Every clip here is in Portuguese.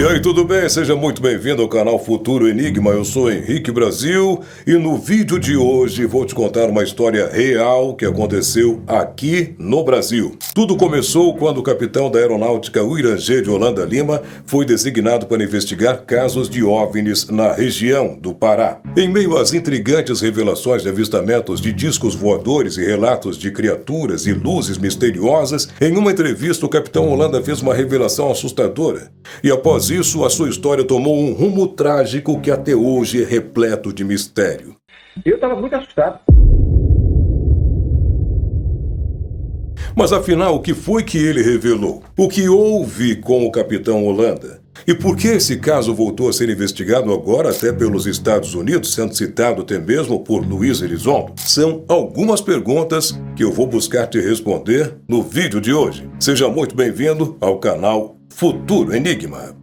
E aí, tudo bem? Seja muito bem-vindo ao canal Futuro Enigma. Eu sou Henrique Brasil e no vídeo de hoje vou te contar uma história real que aconteceu aqui no Brasil. Tudo começou quando o capitão da aeronáutica Uirangê de Holanda Lima foi designado para investigar casos de OVNIs na região do Pará. Em meio às intrigantes revelações de avistamentos de discos voadores e relatos de criaturas e luzes misteriosas, em uma entrevista o capitão Holanda fez uma revelação assustadora. E após isso, a sua história tomou um rumo trágico que até hoje é repleto de mistério. Eu estava muito assustado. Mas afinal, o que foi que ele revelou? O que houve com o capitão Holanda? E por que esse caso voltou a ser investigado agora até pelos Estados Unidos, sendo citado até mesmo por Luiz Elizondo? São algumas perguntas que eu vou buscar te responder no vídeo de hoje. Seja muito bem-vindo ao canal Futuro Enigma.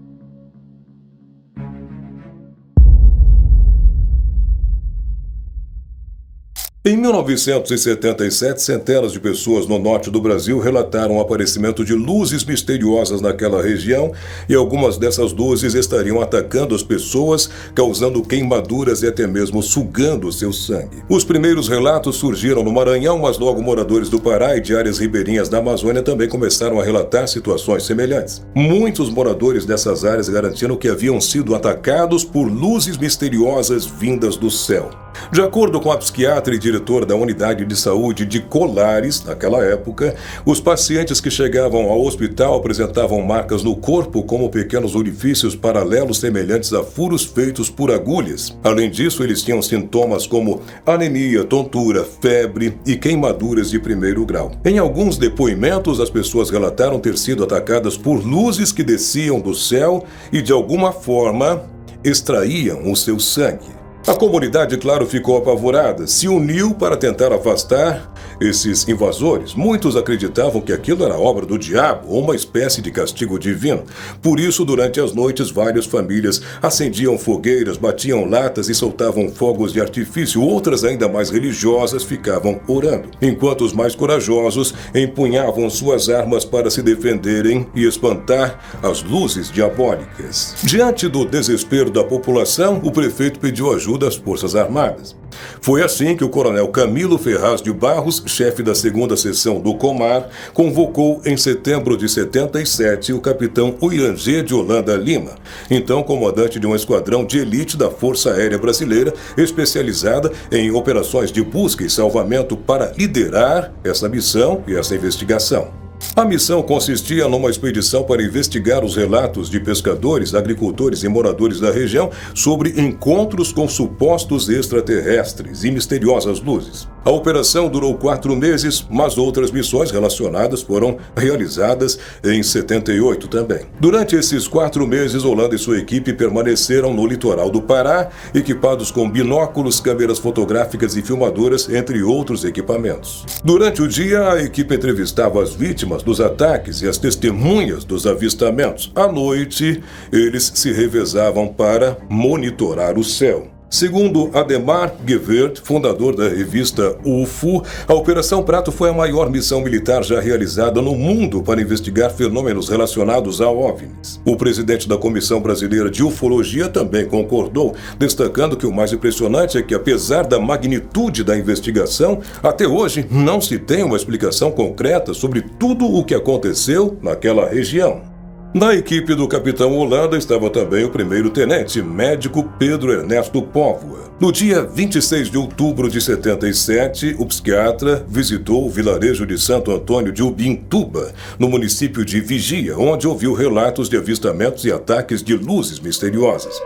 Em 1977, centenas de pessoas no norte do Brasil relataram o aparecimento de luzes misteriosas naquela região e algumas dessas luzes estariam atacando as pessoas, causando queimaduras e até mesmo sugando seu sangue. Os primeiros relatos surgiram no Maranhão, mas logo moradores do Pará e de áreas ribeirinhas da Amazônia também começaram a relatar situações semelhantes. Muitos moradores dessas áreas garantiram que haviam sido atacados por luzes misteriosas vindas do céu. De acordo com a psiquiatra e diretora da unidade de saúde de Colares, naquela época, os pacientes que chegavam ao hospital apresentavam marcas no corpo como pequenos orifícios paralelos semelhantes a furos feitos por agulhas. Além disso, eles tinham sintomas como anemia, tontura, febre e queimaduras de primeiro grau. Em alguns depoimentos, as pessoas relataram ter sido atacadas por luzes que desciam do céu e, de alguma forma, extraíam o seu sangue. A comunidade, claro, ficou apavorada, se uniu para tentar afastar esses invasores. Muitos acreditavam que aquilo era obra do diabo ou uma espécie de castigo divino. Por isso, durante as noites, várias famílias acendiam fogueiras, batiam latas e soltavam fogos de artifício. Outras, ainda mais religiosas, ficavam orando, enquanto os mais corajosos empunhavam suas armas para se defenderem e espantar as luzes diabólicas. Diante do desespero da população, o prefeito pediu ajuda das Forças Armadas. Foi assim que o coronel Camilo Ferraz de Barros, chefe da 2ª seção do Comar, convocou em setembro de 77 o capitão Uirangê de Holanda Lima, então comandante de um esquadrão de elite da Força Aérea Brasileira, especializada em operações de busca e salvamento, para liderar essa missão e essa investigação. A missão consistia numa expedição para investigar os relatos de pescadores, agricultores e moradores da região sobre encontros com supostos extraterrestres e misteriosas luzes. A operação durou 4 meses, mas outras missões relacionadas foram realizadas em 78 também. Durante esses 4 meses, Holanda e sua equipe permaneceram no litoral do Pará, equipados com binóculos, câmeras fotográficas e filmadoras, entre outros equipamentos. Durante o dia, a equipe entrevistava as vítimas dos ataques e as testemunhas dos avistamentos. À noite, eles se revezavam para monitorar o céu. Segundo Ademar Gewert, fundador da revista UFO, a Operação Prato foi a maior missão militar já realizada no mundo para investigar fenômenos relacionados a OVNIs. O presidente da Comissão Brasileira de Ufologia também concordou, destacando que o mais impressionante é que, apesar da magnitude da investigação, até hoje não se tem uma explicação concreta sobre tudo o que aconteceu naquela região. Na equipe do capitão Holanda estava também o primeiro-tenente médico Pedro Ernesto Póvoa. No dia 26 de outubro de 77, o psiquiatra visitou o vilarejo de Santo Antônio de Ubintuba, no município de Vigia, onde ouviu relatos de avistamentos e ataques de luzes misteriosas.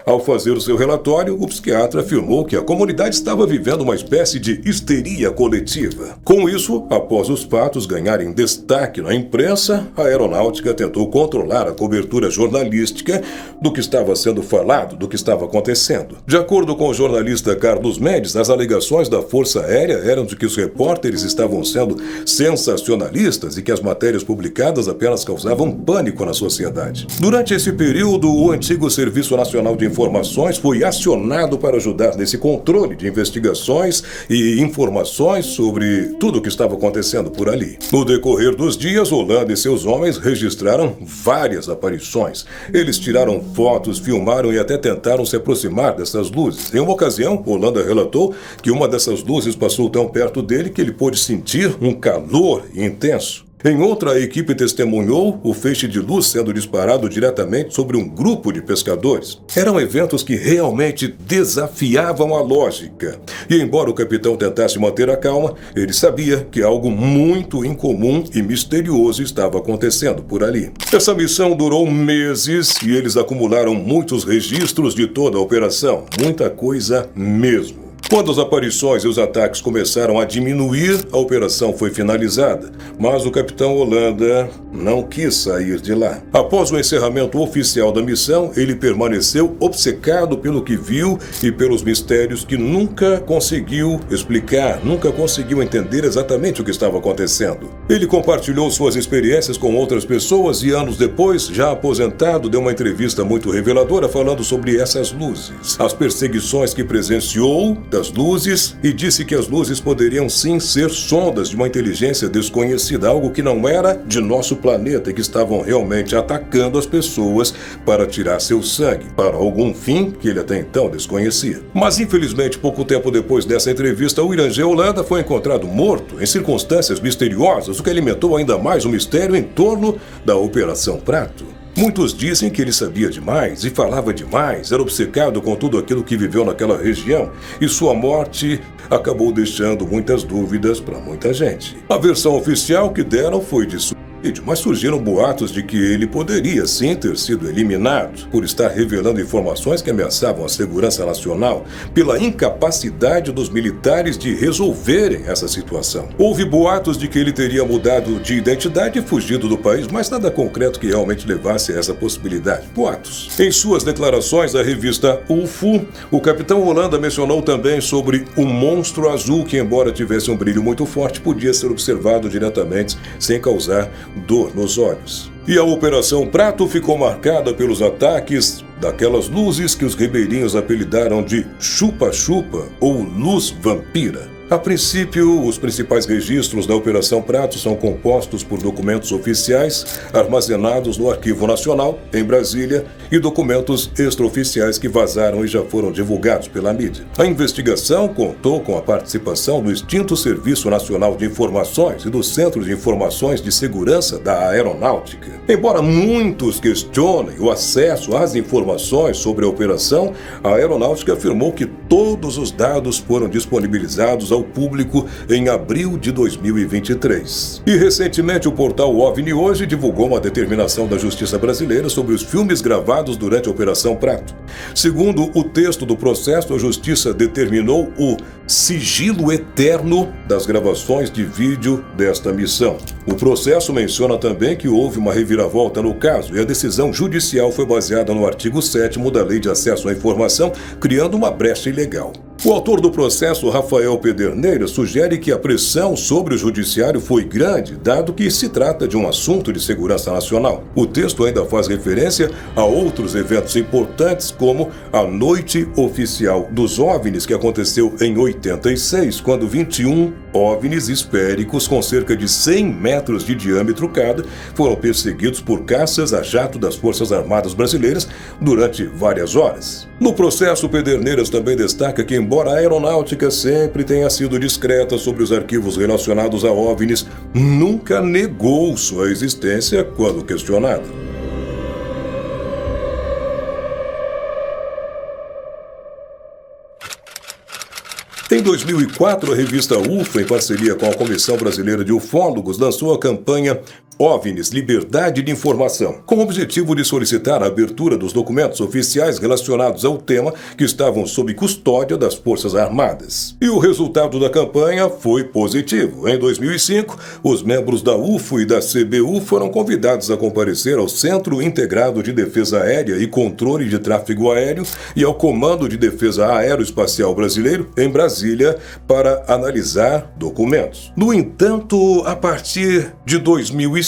Ao fazer o seu relatório, o psiquiatra afirmou que a comunidade estava vivendo uma espécie de histeria coletiva. Com isso, após os fatos ganharem destaque na imprensa, a aeronáutica tentou controlar a cobertura jornalística do que estava sendo falado, do que estava acontecendo. De acordo com o jornalista Carlos Mendes, as alegações da Força Aérea eram de que os repórteres estavam sendo sensacionalistas e que as matérias publicadas apenas causavam pânico na sociedade. Durante esse período, o antigo Serviço Nacional de Informações foi acionado para ajudar nesse controle de investigações e informações sobre tudo o que estava acontecendo por ali. No decorrer dos dias, Holanda e seus homens registraram várias aparições. Eles tiraram fotos, filmaram e até tentaram se aproximar dessas luzes. Em uma ocasião, Holanda relatou que uma dessas luzes passou tão perto dele que ele pôde sentir um calor intenso. Em outra, a equipe testemunhou o feixe de luz sendo disparado diretamente sobre um grupo de pescadores. Eram eventos que realmente desafiavam a lógica. E embora o capitão tentasse manter a calma, ele sabia que algo muito incomum e misterioso estava acontecendo por ali. Essa missão durou meses e eles acumularam muitos registros de toda a operação. Muita coisa mesmo. Quando as aparições e os ataques começaram a diminuir, a operação foi finalizada, mas o capitão Holanda não quis sair de lá. Após o encerramento oficial da missão, ele permaneceu obcecado pelo que viu e pelos mistérios que nunca conseguiu explicar, nunca conseguiu entender exatamente o que estava acontecendo. Ele compartilhou suas experiências com outras pessoas e anos depois, já aposentado, deu uma entrevista muito reveladora falando sobre essas luzes, as perseguições que presenciou das luzes, e disse que as luzes poderiam sim ser sondas de uma inteligência desconhecida, algo que não era de nosso planeta e que estavam realmente atacando as pessoas para tirar seu sangue, para algum fim que ele até então desconhecia. Mas infelizmente, pouco tempo depois dessa entrevista, o Irangê Holanda foi encontrado morto em circunstâncias misteriosas, o que alimentou ainda mais o mistério em torno da Operação Prato. Muitos dizem que ele sabia demais e falava demais, era obcecado com tudo aquilo que viveu naquela região, e sua morte acabou deixando muitas dúvidas para muita gente. A versão oficial que deram foi de suicídio, mas surgiram boatos de que ele poderia sim ter sido eliminado por estar revelando informações que ameaçavam a segurança nacional, pela incapacidade dos militares de resolverem essa situação. Houve boatos de que ele teria mudado de identidade e fugido do país, mas nada concreto que realmente levasse a essa possibilidade. Boatos. Em suas declarações à revista UFO, o capitão Holanda mencionou também sobre o monstro azul que, embora tivesse um brilho muito forte, podia ser observado diretamente sem causar dor nos olhos. E a Operação Prato ficou marcada pelos ataques daquelas luzes que os ribeirinhos apelidaram de chupa-chupa ou luz vampira. A princípio, os principais registros da Operação Prato são compostos por documentos oficiais armazenados no Arquivo Nacional, em Brasília, e documentos extraoficiais que vazaram e já foram divulgados pela mídia. A investigação contou com a participação do extinto Serviço Nacional de Informações e do Centro de Informações de Segurança da Aeronáutica. Embora muitos questionem o acesso às informações sobre a operação, a Aeronáutica afirmou que todos os dados foram disponibilizados ao público em abril de 2023. E recentemente o portal OVNI Hoje divulgou uma determinação da Justiça Brasileira sobre os filmes gravados durante a Operação Prato. Segundo o texto do processo, a Justiça determinou o sigilo eterno das gravações de vídeo desta missão. O processo menciona também que houve uma reviravolta no caso e a decisão judicial foi baseada no artigo 7º da Lei de Acesso à Informação, criando uma brecha ilegal. O autor do processo, Rafael Pederneiras, sugere que a pressão sobre o judiciário foi grande, dado que se trata de um assunto de segurança nacional. O texto ainda faz referência a outros eventos importantes, como a Noite Oficial dos OVNIs, que aconteceu em 86, quando 21 OVNIs esféricos com cerca de 100 metros de diâmetro cada foram perseguidos por caças a jato das Forças Armadas Brasileiras durante várias horas. No processo, Pederneiras também destaca que, embora a aeronáutica sempre tenha sido discreta sobre os arquivos relacionados a OVNIs, nunca negou sua existência quando questionada. Em 2004, a revista UFO, em parceria com a Comissão Brasileira de Ufólogos, lançou a campanha OVNIs, Liberdade de Informação, com o objetivo de solicitar a abertura dos documentos oficiais relacionados ao tema que estavam sob custódia das Forças Armadas. E o resultado da campanha foi positivo. Em 2005, os membros da UFO e da CBU foram convidados a comparecer ao Centro Integrado de Defesa Aérea e Controle de Tráfego Aéreo e ao Comando de Defesa Aeroespacial Brasileiro, em Brasília, para analisar documentos. No entanto, a partir de 2007,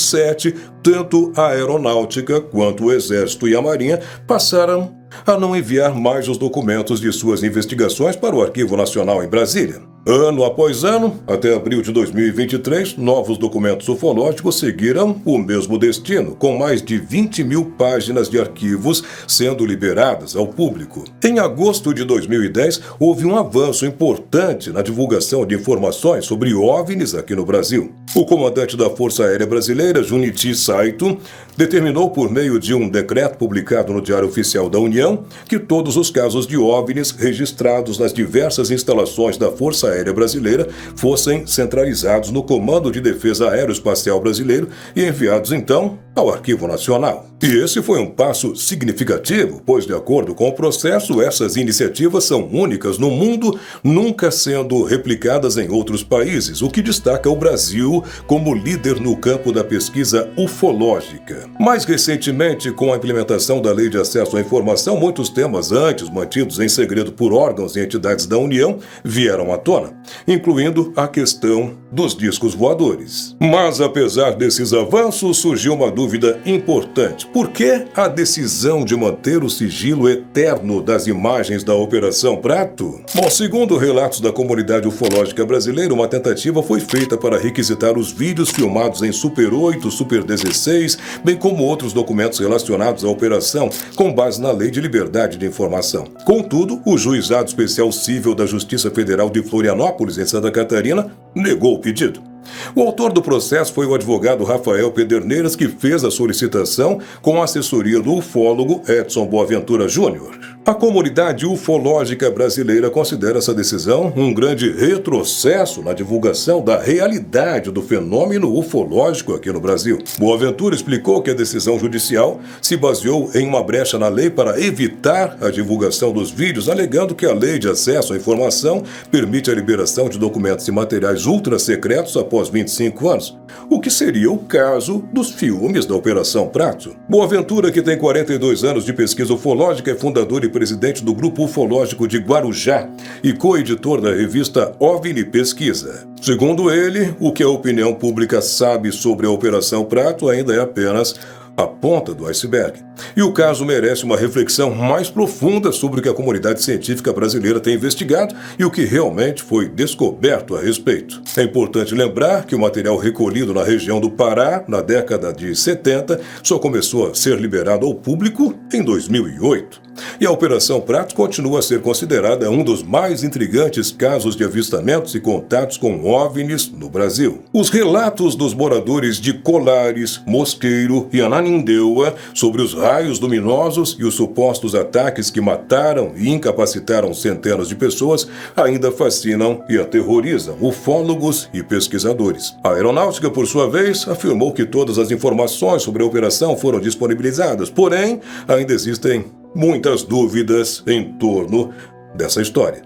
tanto a aeronáutica quanto o Exército e a Marinha passaram a não enviar mais os documentos de suas investigações para o Arquivo Nacional em Brasília. Ano após ano, até abril de 2023, novos documentos ufológicos seguiram o mesmo destino, com mais de 20 mil páginas de arquivos sendo liberadas ao público. Em agosto de 2010, houve um avanço importante na divulgação de informações sobre OVNIs aqui no Brasil. O comandante da Força Aérea Brasileira, Junichi Saito, determinou por meio de um decreto publicado no Diário Oficial da União que todos os casos de OVNIs registrados nas diversas instalações da Força Aérea Brasileira fossem centralizados no Comando de Defesa Aeroespacial Brasileiro e enviados, então, ao Arquivo Nacional. E esse foi um passo significativo, pois, de acordo com o processo, essas iniciativas são únicas no mundo, nunca sendo replicadas em outros países, o que destaca o Brasil como líder no campo da pesquisa ufológica. Mais recentemente, com a implementação da Lei de Acesso à Informação, muitos temas antes mantidos em segredo por órgãos e entidades da União vieram à tona, incluindo a questão dos discos voadores. Mas, apesar desses avanços, surgiu uma dúvida importante. Por que a decisão de manter o sigilo eterno das imagens da Operação Prato? Bom, segundo relatos da comunidade ufológica brasileira, uma tentativa foi feita para requisitar os vídeos filmados em Super 8, Super 16, bem como outros documentos relacionados à operação, com base na Lei de Liberdade de Informação. Contudo, o Juizado Especial Civil da Justiça Federal de Florianópolis, em Santa Catarina, negou o pedido. O autor do processo foi o advogado Rafael Pederneiras, que fez a solicitação com a assessoria do ufólogo Edson Boaventura Júnior. A comunidade ufológica brasileira considera essa decisão um grande retrocesso na divulgação da realidade do fenômeno ufológico aqui no Brasil. Boaventura explicou que a decisão judicial se baseou em uma brecha na lei para evitar a divulgação dos vídeos, alegando que a Lei de Acesso à Informação permite a liberação de documentos e materiais ultra-secretos após 25 anos, o que seria o caso dos filmes da Operação Prato. Boaventura, que tem 42 anos de pesquisa ufológica, é fundador e presidente do Grupo Ufológico de Guarujá e co-editor da revista OVNI Pesquisa. Segundo ele, o que a opinião pública sabe sobre a Operação Prato ainda é apenas a ponta do iceberg. E o caso merece uma reflexão mais profunda sobre o que a comunidade científica brasileira tem investigado e o que realmente foi descoberto a respeito. É importante lembrar que o material recolhido na região do Pará, na década de 70, só começou a ser liberado ao público em 2008. E a Operação Prato continua a ser considerada um dos mais intrigantes casos de avistamentos e contatos com OVNIs no Brasil. Os relatos dos moradores de Colares, Mosqueiro e Ananindeua sobre os raios luminosos e os supostos ataques que mataram e incapacitaram centenas de pessoas ainda fascinam e aterrorizam ufólogos e pesquisadores. A aeronáutica, por sua vez, afirmou que todas as informações sobre a operação foram disponibilizadas, porém, ainda existem muitas dúvidas em torno dessa história.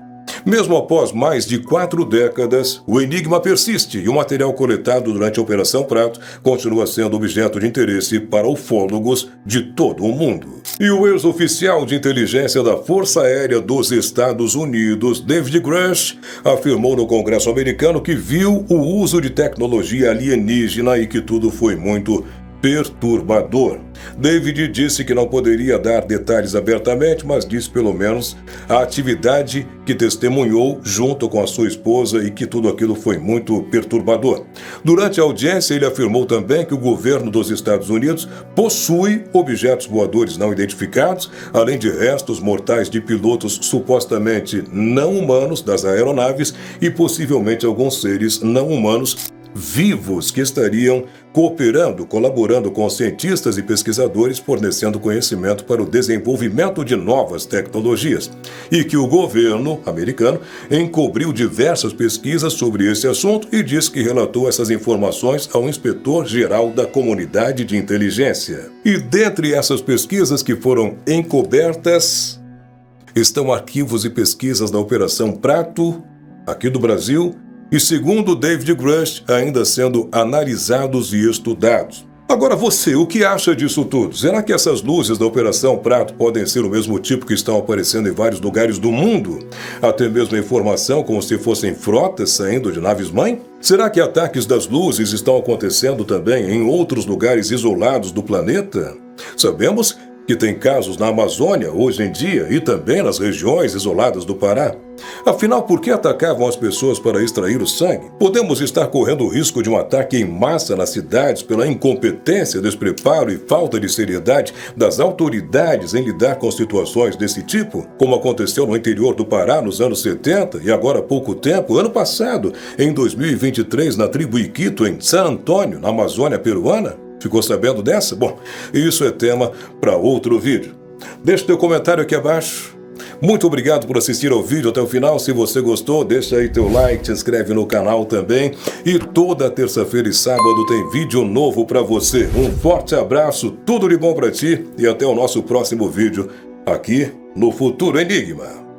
Mesmo após mais de 4 décadas, o enigma persiste e o material coletado durante a Operação Prato continua sendo objeto de interesse para ufólogos de todo o mundo. E o ex-oficial de inteligência da Força Aérea dos Estados Unidos, David Grush, afirmou no Congresso americano que viu o uso de tecnologia alienígena e que tudo foi muito perturbador. David disse que não poderia dar detalhes abertamente, mas disse pelo menos a atividade que testemunhou junto com a sua esposa e que tudo aquilo foi muito perturbador. Durante a audiência, ele afirmou também que o governo dos Estados Unidos possui objetos voadores não identificados, além de restos mortais de pilotos supostamente não humanos das aeronaves e possivelmente alguns seres não humanos vivos que estariam cooperando, colaborando com cientistas e pesquisadores, fornecendo conhecimento para o desenvolvimento de novas tecnologias, e que o governo americano encobriu diversas pesquisas sobre esse assunto e diz que relatou essas informações ao inspetor-geral da comunidade de inteligência. E dentre essas pesquisas que foram encobertas estão arquivos e pesquisas da Operação Prato, aqui do Brasil, e, segundo David Grush, ainda sendo analisados e estudados. Agora você, o que acha disso tudo? Será que essas luzes da Operação Prato podem ser o mesmo tipo que estão aparecendo em vários lugares do mundo? Até mesmo a informação como se fossem frotas saindo de naves-mãe? Será que ataques das luzes estão acontecendo também em outros lugares isolados do planeta? Sabemos que tem casos na Amazônia hoje em dia e também nas regiões isoladas do Pará? Afinal, por que atacavam as pessoas para extrair o sangue? Podemos estar correndo o risco de um ataque em massa nas cidades pela incompetência, despreparo e falta de seriedade das autoridades em lidar com situações desse tipo, como aconteceu no interior do Pará nos anos 70 e agora há pouco tempo, ano passado, em 2023, na tribo Iquito, em San Antônio, na Amazônia peruana? Ficou sabendo dessa? Bom, isso é tema para outro vídeo. Deixe teu comentário aqui abaixo. Muito obrigado por assistir ao vídeo até o final. Se você gostou, deixa aí teu like, se inscreve no canal também. E toda terça-feira e sábado tem vídeo novo para você. Um forte abraço, tudo de bom para ti e até o nosso próximo vídeo aqui no Futuro Enigma.